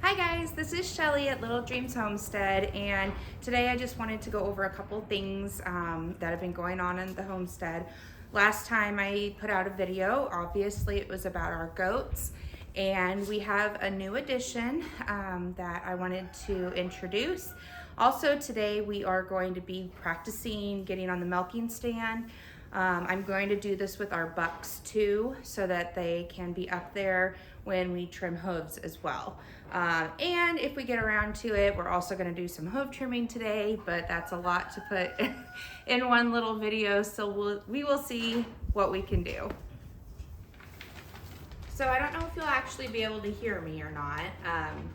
Hi guys, this is Shelly at Little Dreams Homestead, and today I just wanted to go over a couple things that have been going on in the homestead. Last time I put out a video, obviously it was about our goats, and we have a new addition that I wanted to introduce. Also today we are going to be practicing getting on the milking stand. I'm going to do this with our bucks too, so that they can be up there when we trim hooves as well. And if we get around to it, we're also going to do some hoof trimming today, but that's a lot to put in one little video, so we will see what we can do. So I don't know if you'll actually be able to hear me or not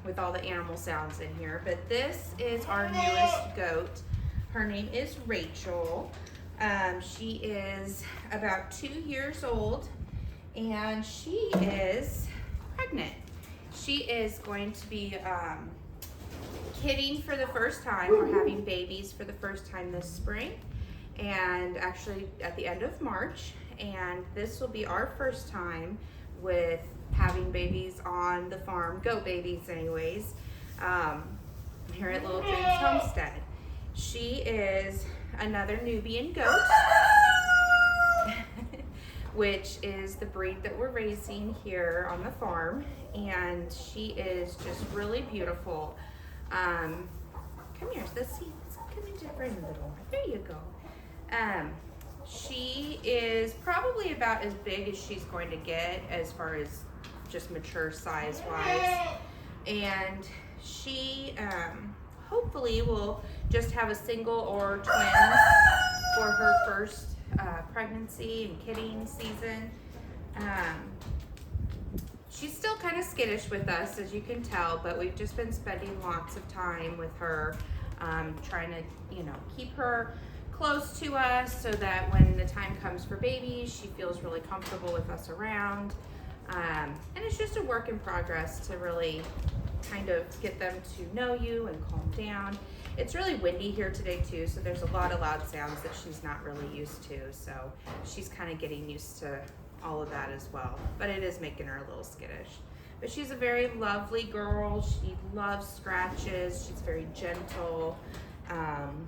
with all the animal sounds in here, but this is our newest goat. Her name is Rachel. She is about 2 years old, and she is pregnant. She is going to be kidding for the first time. We're having babies for the first time this spring, and actually at the end of March, and this will be our first time with having babies on the farm, goat babies anyways, here at Little Dreams Homestead. She is another Nubian goat, which is the breed that we're raising here on the farm, and she is just really beautiful. Come here, let's see, come into the front a little. There you go. She is probably about as big as she's going to get as far as just mature size wise, and she hopefully will just have a single or twins for her first pregnancy and kidding season. She's still kind of skittish with us, as you can tell, but we've just been spending lots of time with her, trying to, keep her close to us so that when the time comes for babies, she feels really comfortable with us around. And it's just a work in progress to really kind of get them to know you and calm down. It's really windy here today too, so there's a lot of loud sounds that she's not really used to, so she's kind of getting used to all of that as well, but it is making her a little skittish. But she's a very lovely girl. She loves scratches. She's very gentle, and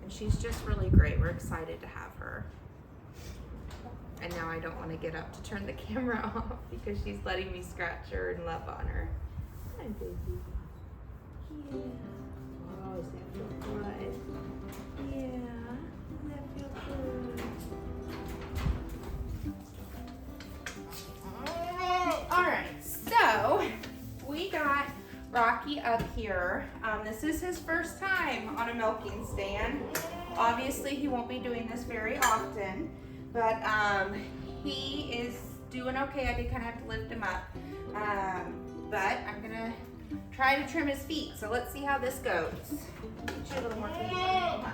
she's just really great. We're excited to have her. And now I don't want to get up to turn the camera off because she's letting me scratch her and love on her. Hi, baby. Yeah. Oh, does that feel good? Yeah, does that feel good? All right, so we got Rocky up here. This is his first time on a milking stand. Obviously, he won't be doing this very often, but he is doing okay. I did kind of have to lift him up, but I'm gonna try to trim his feet. So let's see how this goes. Get you a little more food. Come on.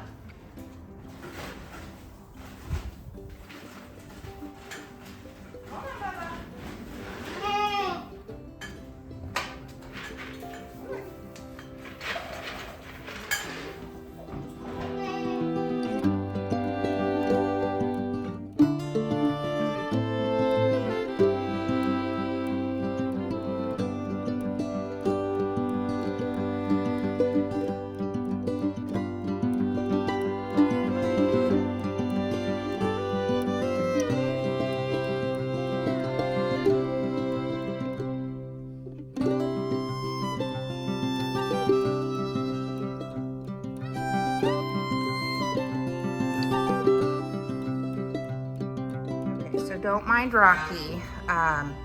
Don't mind Rocky.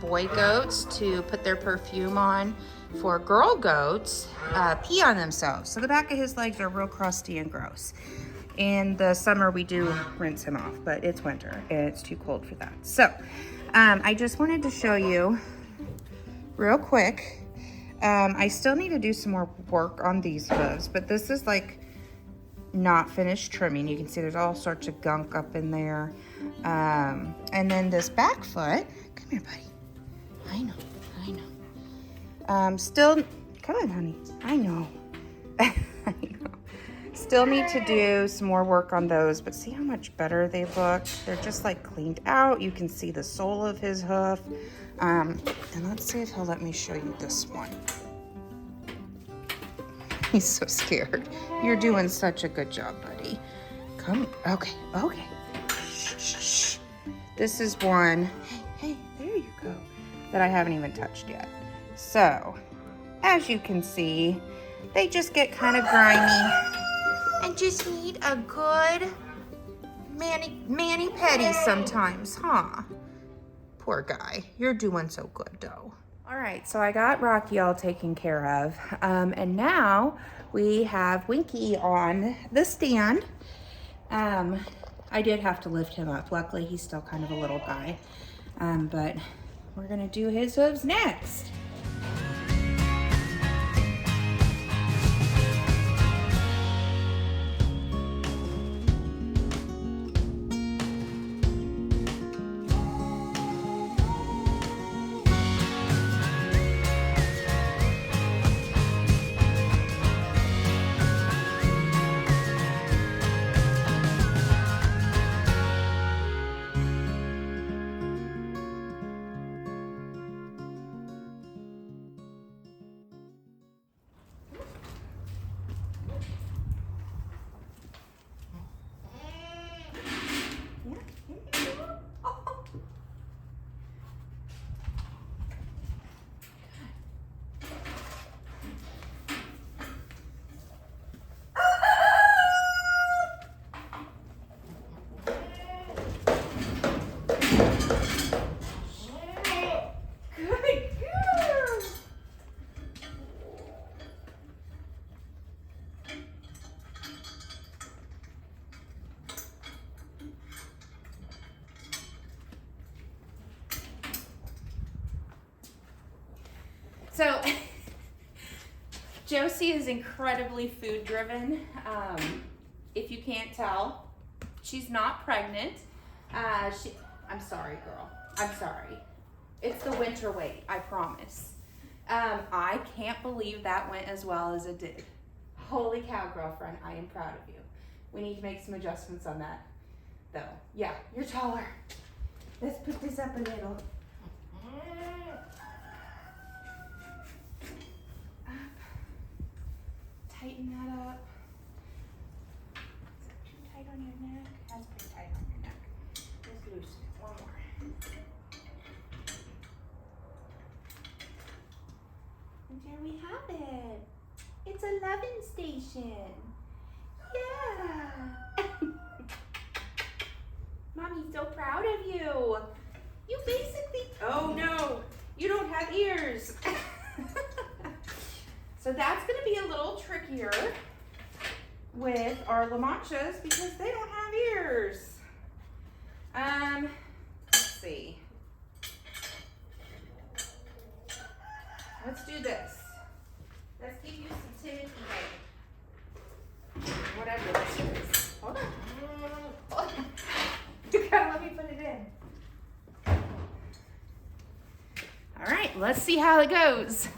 Boy goats to put their perfume on. For girl goats, pee on themselves. So the back of his legs are real crusty and gross. In the summer we do rinse him off, but it's winter and it's too cold for that. So I just wanted to show you real quick. I still need to do some more work on these hooves, but this is like not finished trimming. You can see there's all sorts of gunk up in there. And then this back foot, come here, buddy. I know. Still, come on, honey. I know. Still need to do some more work on those, but see how much better they look? They're just like cleaned out. You can see the sole of his hoof. And let's see if he'll let me show you this one. He's so scared. You're doing such a good job, buddy. Come, okay, okay. Shh, shh, shh. This is one, hey, there you go, that I haven't even touched yet. So, as you can see, they just get kind of grimy and just need a good mani-pedi sometimes, huh? Poor guy. You're doing so good, though. All right, so I got Rocky all taken care of. And now we have Winky on the stand. I did have to lift him up. Luckily, he's still kind of a little guy. But we're gonna do his hooves next. So, Josie is incredibly food driven. If you can't tell, she's not pregnant. I'm sorry, girl. I'm sorry. It's the winter weight, I promise. I can't believe that went as well as it did. Holy cow, girlfriend, I am proud of you. We need to make some adjustments on that, though. Yeah, you're taller. Let's put this up a little. Tighten that up. Is that too tight on your neck? That's pretty tight on your neck. Let's loosen it. One more. And there we have it. It's a loving station. Yeah. Mommy's so proud of you. You basically, oh no, you don't have ears. So that's gonna be a little trickier with our La Manchas because they don't have ears. Let's see. Let's do this. Let's give you some Timothy hay. Whatever this is. Hold on. Hold on. You gotta let me put it in. All right, let's see how it goes.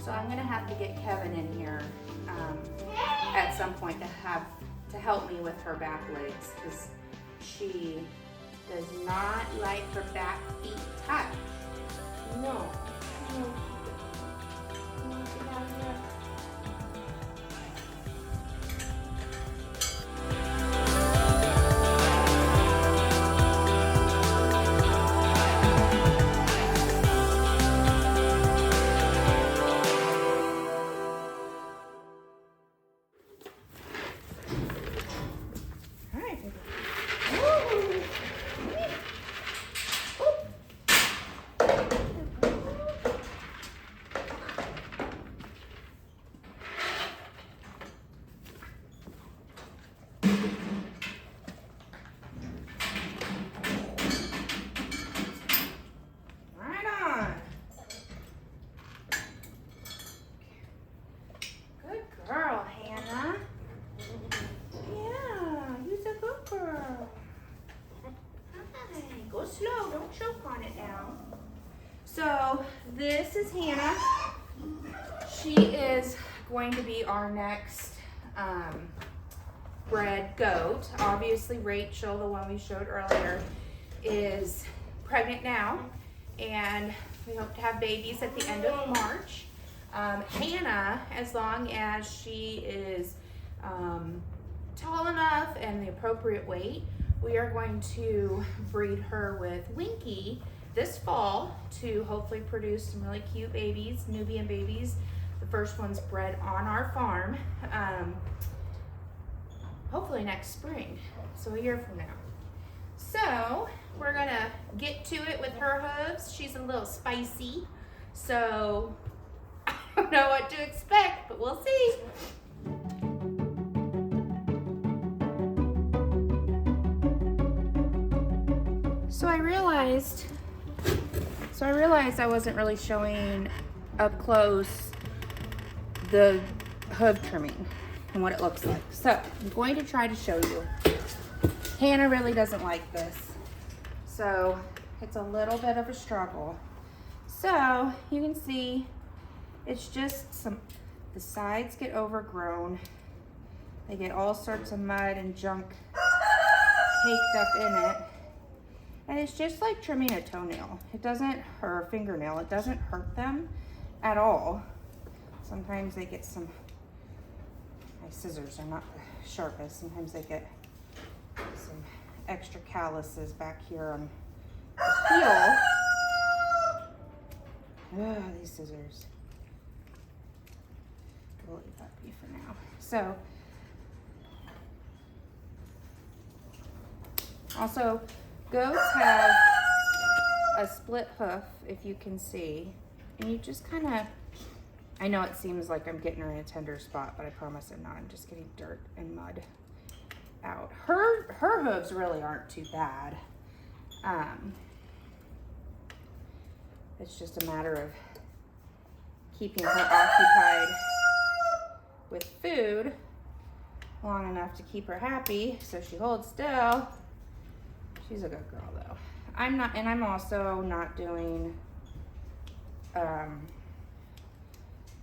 So I'm gonna have to get Kevin in here at some point to help me with her back legs because she does not like her back feet touched. No. No. No, get out of there. this is Hannah. She is going to be our next bred goat. Obviously, Rachel, the one we showed earlier, is pregnant now, and we hope to have babies at the end of March. Hannah, as long as she is tall enough and the appropriate weight, we are going to breed her with Winky this fall to hopefully produce some really cute babies, Nubian babies. The first one's bred on our farm, hopefully next spring, so a year from now. So we're gonna get to it with her hooves. She's a little spicy, so I don't know what to expect, but we'll see. So I realized I wasn't really showing up close the hoof trimming and what it looks like. So I'm going to try to show you. Hannah really doesn't like this, so it's a little bit of a struggle. So you can see it's just the sides get overgrown. They get all sorts of mud and junk caked up in it. And it's just like trimming a toenail. It doesn't, or a fingernail, it doesn't hurt them at all. Sometimes they get some, my scissors are not the sharpest. Sometimes they get some extra calluses back here on the heel. Oh, these scissors. We'll leave that be for now. So, also, goats have a split hoof, if you can see, and you just kind of, I know it seems like I'm getting her in a tender spot, but I promise I'm not. I'm just getting dirt and mud out. Her hooves really aren't too bad. It's just a matter of keeping her occupied with food long enough to keep her happy so she holds still. She's a good girl though. I'm also not doing the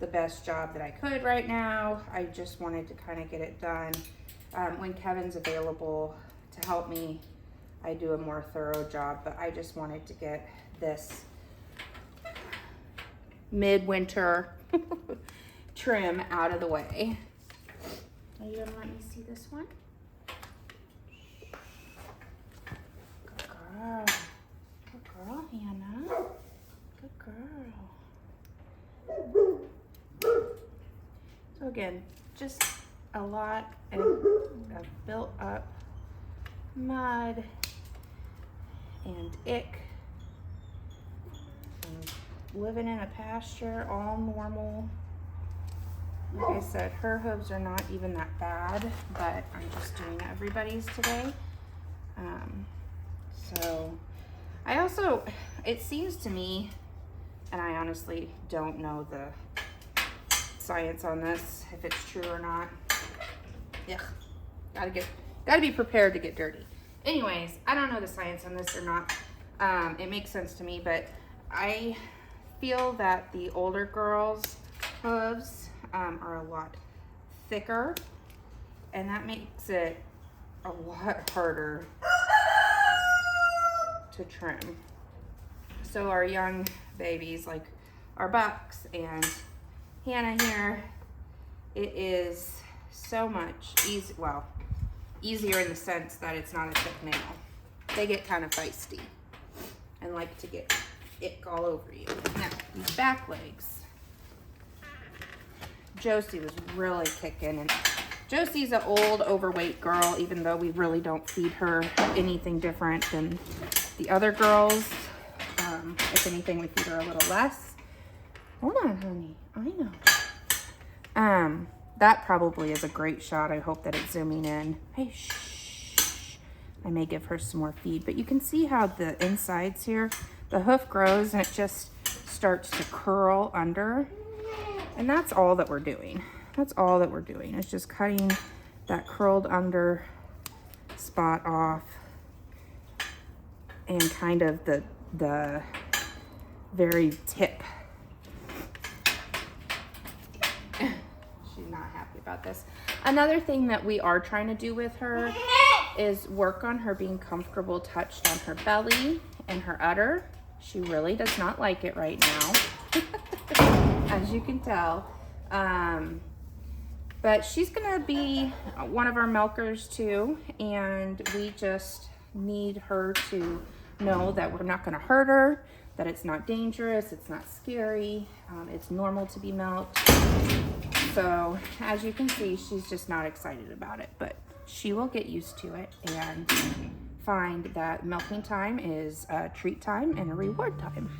best job that I could right now. I just wanted to kind of get it done. When Kevin's available to help me, I do a more thorough job, but I just wanted to get this midwinter trim out of the way. Are you gonna let me see this one? Good girl. Good girl, Hannah. Good girl. So again, just a lot of built up mud and ick. And living in a pasture, all normal. Like I said, her hooves are not even that bad, but I'm just doing everybody's today. So I also, it seems to me, and I honestly don't know the science on this, if it's true or not. Ugh, gotta be prepared to get dirty. Anyways, I don't know the science on this or not. It makes sense to me, but I feel that the older girls' hooves are a lot thicker, and that makes it a lot harder to trim. So our young babies, like our Bucks and Hannah here, it is so much easier in the sense that it's not a thick nail. They get kind of feisty and like to get ick all over you. Now, these back legs, Josie was really kicking, and Josie's an old, overweight girl, even though we really don't feed her anything different than the other girls. If anything, we feed her a little less. Hold on, honey. I know. That probably is a great shot. I hope that it's zooming in. Hey, shh. I may give her some more feed, but you can see how the insides here, the hoof grows and it just starts to curl under. And that's all that we're doing. That's all that we're doing. It's just cutting that curled under spot off and kind of the very tip not happy about this. Another thing that we are trying to do with her is work on her being comfortable touched on her belly and her udder. She really does not like it right now, as you can tell. But she's gonna be one of our milkers too, and we just need her to know that we're not gonna hurt her, that it's not dangerous, it's not scary, it's normal to be milked. So as you can see, she's just not excited about it, but she will get used to it and find that milking time is a treat time and a reward time.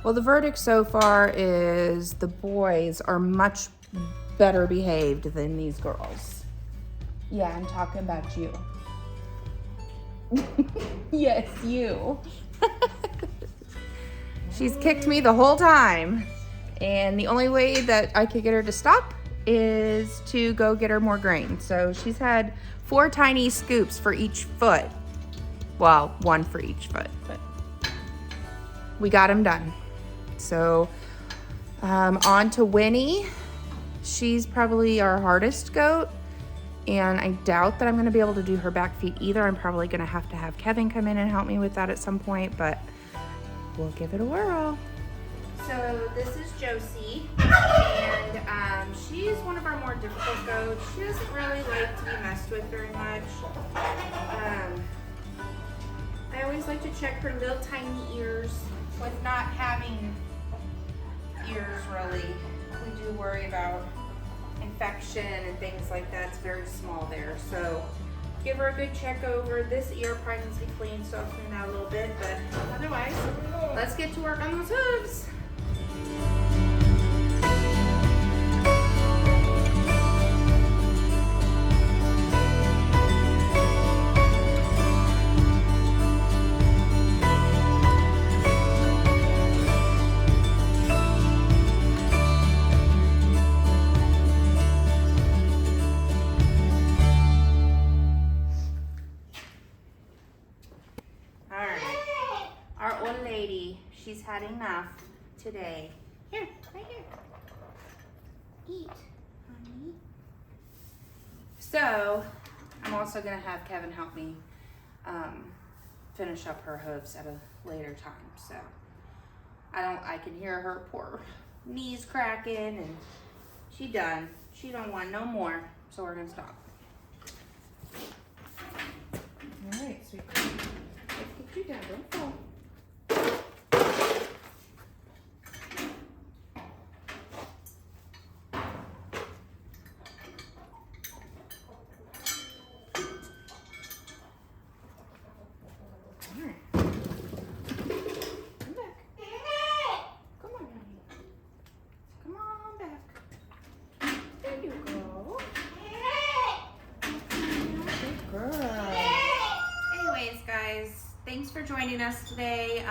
Well, the verdict so far is the boys are much better behaved than these girls. Yeah, I'm talking about you. Yes, you. She's kicked me the whole time. And the only way that I could get her to stop is to go get her more grain. So she's had 4 tiny scoops for each foot. Well, 1 for each foot, but we got them done. So on to Winnie. She's probably our hardest goat, and I doubt that I'm going to be able to do her back feet either. I'm probably going to have Kevin come in and help me with that at some point, but we'll give it a whirl. So this is Josie, and she's one of our more difficult goats. She doesn't really like to be messed with very much. I always like to check her little tiny ears. With not having ears, really, we do worry about infection and things like that. It's very small there, so give her a good check over. This ear probably needs to be cleaned, so I'll clean that a little bit, but otherwise, let's get to work on those hooves. She's had enough today. Here, right here. Eat, honey. So, I'm also gonna have Kevin help me finish up her hooves at a later time. So, I can hear her poor knees cracking, and she done. She don't want no more, so we're gonna stop. All right, sweetie. Let's get you down. Don't fall. Thanks for joining us today.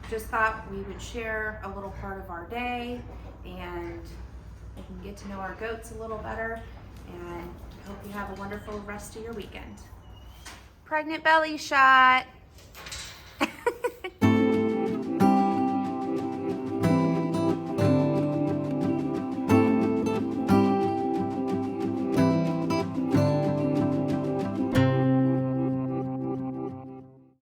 Just thought we would share a little part of our day, and you can get to know our goats a little better, and hope you have a wonderful rest of your weekend. Pregnant belly shot.